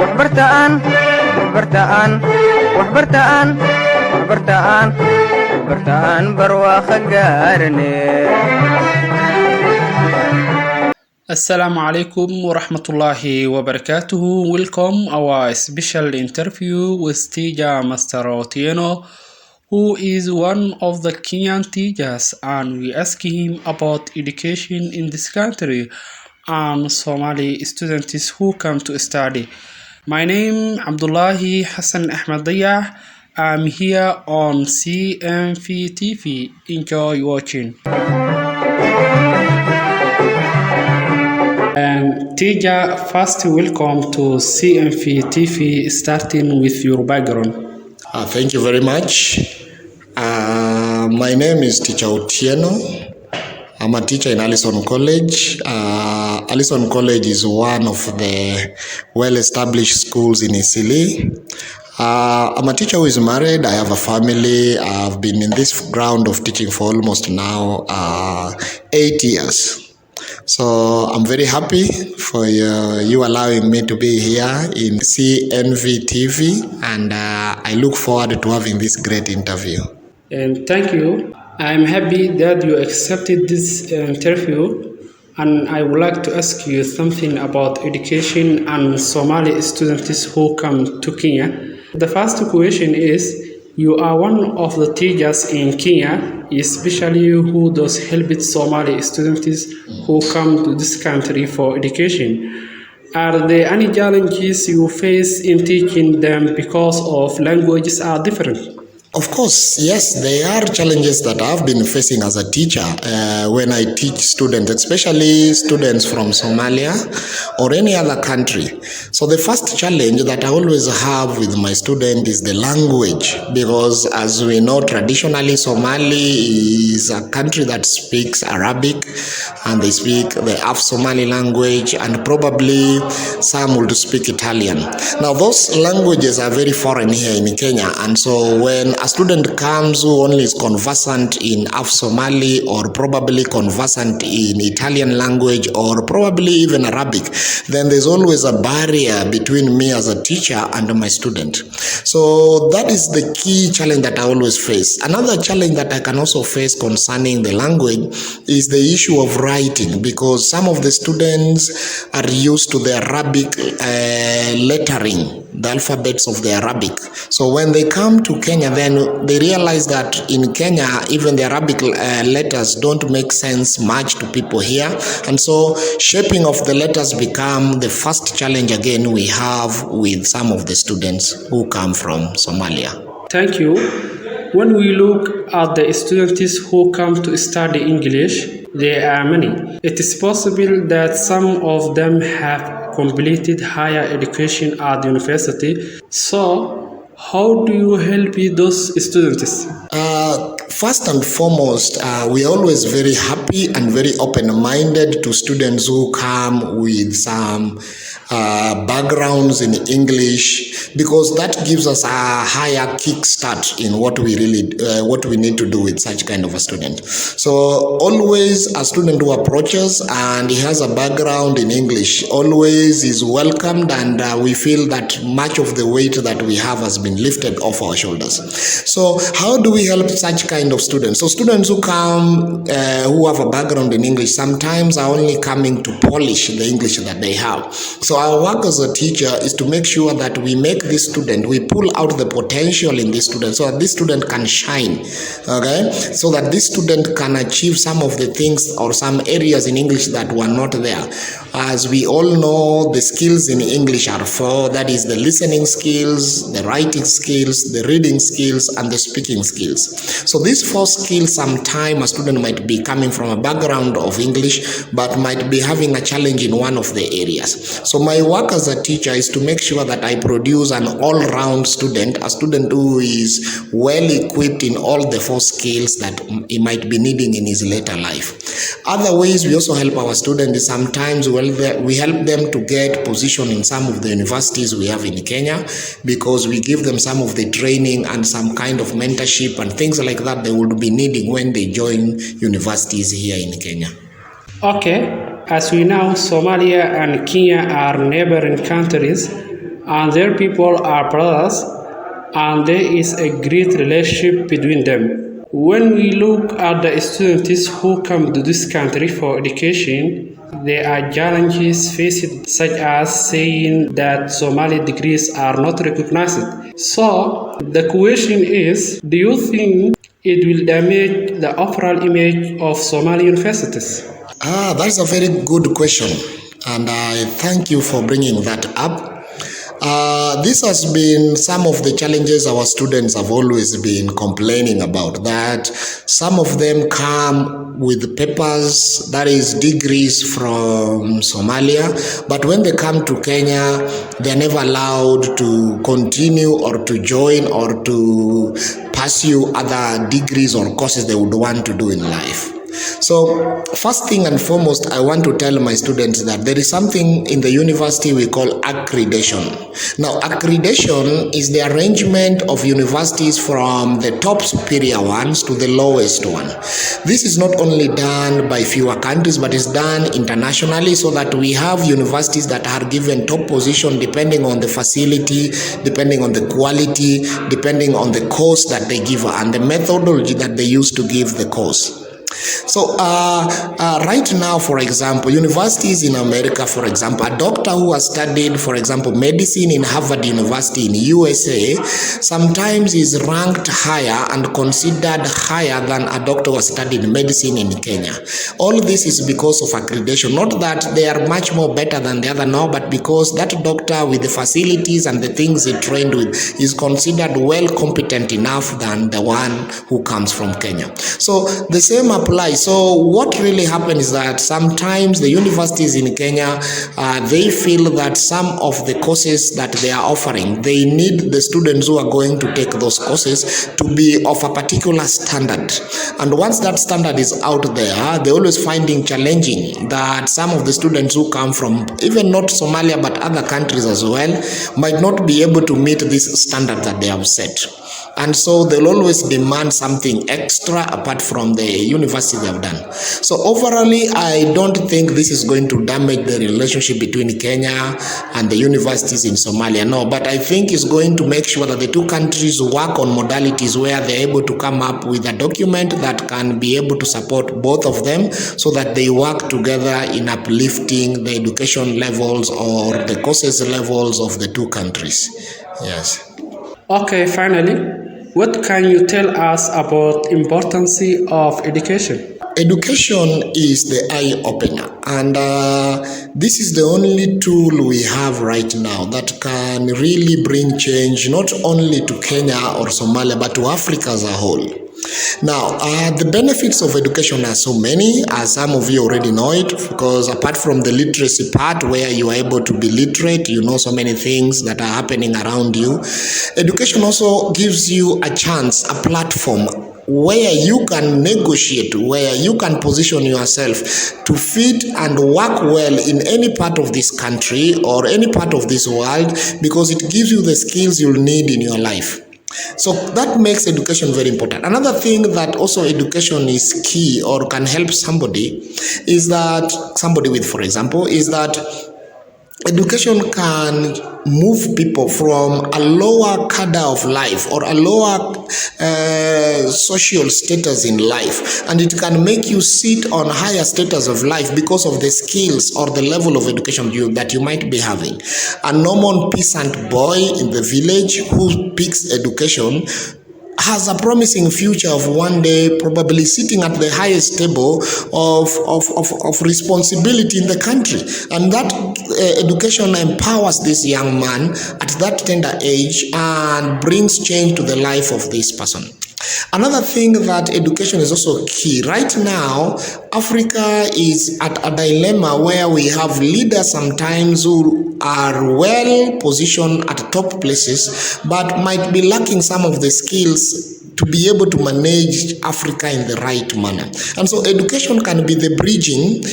waxbartaan waxbartaan waxbartaan waxbartaan waxbartaan barwaaqo gaarne. Assalamu alaikum warahmatullahi wabarakatuh. Welcome our special interview with Teacher Master Otieno, who is one of the Kenyan teachers, and we ask him about education in this country and Somali students who come to study. My name Abdullahi Hassan Ahmed Dayax. I'm here on CMV TV. Enjoy watching. And teacher, first welcome to CMV TV, starting with your background. Thank you very much. My name is Teacher Otieno. I'm a teacher in Allison College. Allison College is one of the well-established schools in Isili. I'm a teacher who is married. I have a family. I've been in this ground of teaching for almost now 8 years. So I'm very happy for you allowing me to be here in CNV TV, and I look forward to having this great interview. And thank you. I'm happy that you accepted this interview, and I would like to ask you something about education and Somali students who come to Kenya. The first question is, you are one of the teachers in Kenya, especially who does help with Somali students who come to this country for education. Are there any challenges you face in teaching them because of languages are different? Of course, yes, there are challenges that I've been facing as a teacher when I teach students, especially students from Somalia or any other country. So the first challenge that I always have with my student is the language, because as we know, traditionally Somali is a country that speaks Arabic, and they speak the Af-Somali language, and probably some will speak Italian. Now those languages are very foreign here in Kenya, and so when a student comes who only is conversant in Af-Somali or probably conversant in Italian language or probably even Arabic, then there's always a barrier between me as a teacher and my student. So that is the key challenge that I always face. Another challenge that I can also face concerning the language is the issue of writing, because some of the students are used to the Arabic lettering, the alphabets of the Arabic. So when they come to Kenya, then they realize that in Kenya, even the Arabic letters don't make sense much to people here. And so shaping of the letters become the first challenge again we have with some of the students who come from Somalia. Thank you. When we look at the students who come to study English, there are many. It is possible that some of them have completed higher education at university. So how do you help those students? First and foremost, we are always very happy and very open-minded to students who come with some backgrounds in English, because that gives us a higher kickstart in what we need to do with such kind of a student. So always a student who approaches and he has a background in English always is welcomed, and we feel that much of the weight that we have has been lifted off our shoulders. So how do we help such kind of students? So students who come who have a background in English sometimes are only coming to polish the English that they have. So our work as a teacher is to make sure that we make this student, we pull out the potential in this student so that this student can shine, okay? So that this student can achieve some of the things or some areas in English that were not there. As we all know, the skills in English are four. That is the listening skills, the writing skills, the reading skills, and the speaking skills. So these four skills, sometime a student might be coming from a background of English, but might be having a challenge in one of the areas. So my work as a teacher is to make sure that I produce an all-round student, a student who is well equipped in all the four skills that he might be needing in his later life. Other ways we also help our students is sometimes we help them to get position in some of the universities we have in Kenya, because we give them some of the training and some kind of mentorship and things like that they would be needing when they join universities here in Kenya. Okay, as we know, Somalia and Kenya are neighboring countries. and their people are brothers, and there is a great relationship between them. When we look at the students who come to this country for education, there are challenges faced, such as saying that Somali degrees are not recognized. So, the question is, do you think it will damage the overall image of Somali universities? That's a very good question, and I thank you for bringing that up. This has been some of the challenges our students have always been complaining about, that some of them come with papers, that is degrees from Somalia, but when they come to Kenya, they're never allowed to continue or to join or to pursue other degrees or courses they would want to do in life. So first thing and foremost, I want to tell my students that there is something in the university we call accreditation. Now, accreditation is the arrangement of universities from the top superior ones to the lowest one. This is not only done by fewer countries, but is done internationally, so that we have universities that are given top position depending on the facility, depending on the quality, depending on the course that they give and the methodology that they use to give the course. So right now, for example, universities in America, for example, a doctor who has studied, for example, medicine in Harvard University in USA, sometimes is ranked higher and considered higher than a doctor who has studied medicine in Kenya. All this is because of accreditation. Not that they are much more better than the other, no, but because that doctor with the facilities and the things he trained with is considered well competent enough than the one who comes from Kenya. So the same applies. So what really happens is that sometimes the universities in Kenya, they feel that some of the courses that they are offering, they need the students who are going to take those courses to be of a particular standard. And once that standard is out there, they're always finding challenging that some of the students who come from even not Somalia but other countries as well might not be able to meet this standard that they have set. And so they'll always demand something extra apart from the university they have done. So overall, I don't think this is going to damage the relationship between Kenya and the universities in Somalia. No, but I think it's going to make sure that the two countries work on modalities where they're able to come up with a document that can be able to support both of them, so that they work together in uplifting the education levels or the courses levels of the two countries. Yes. Okay, finally, what can you tell us about importance of education? Education is the eye opener, and this is the only tool we have right now that can really bring change not only to Kenya or Somalia but to Africa as a whole. Now, the benefits of education are so many, as some of you already know it, because apart from the literacy part where you are able to be literate, you know so many things that are happening around you, education also gives you a chance, a platform where you can negotiate, where you can position yourself to fit and work well in any part of this country or any part of this world, because it gives you the skills you'll need in your life. So that makes education very important. Another thing that also education is key or can help somebody is that, somebody with, for example, is that education can move people from a lower cadre of life or a lower social status in life, and it can make you sit on higher status of life because of the skills or the level of education that you might be having. A normal peasant boy in the village who picks education has a promising future of one day probably sitting at the highest table of responsibility in the country. And that education empowers this young man at that tender age and brings change to the life of this person. Another thing that education is also key. Right now, Africa is at a dilemma where we have leaders sometimes who are well positioned at top places, but might be lacking some of the skills to be able to manage Africa in the right manner. And so education can be the bridging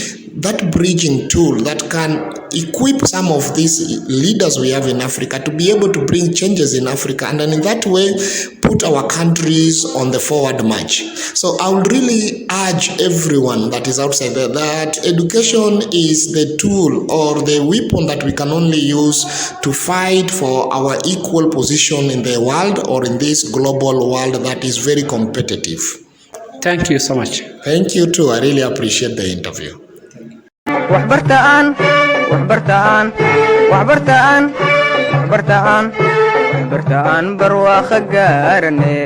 tool that can equip some of these leaders we have in Africa to be able to bring changes in Africa, and then in that way put our countries on the forward march. So I would really urge everyone that is outside there that education is the tool or the weapon that we can only use to fight for our equal position in the world or in this global world that is very competitive. Thank you so much. Thank you too. I really appreciate the interview. waxbartaan barwaaqo gaarne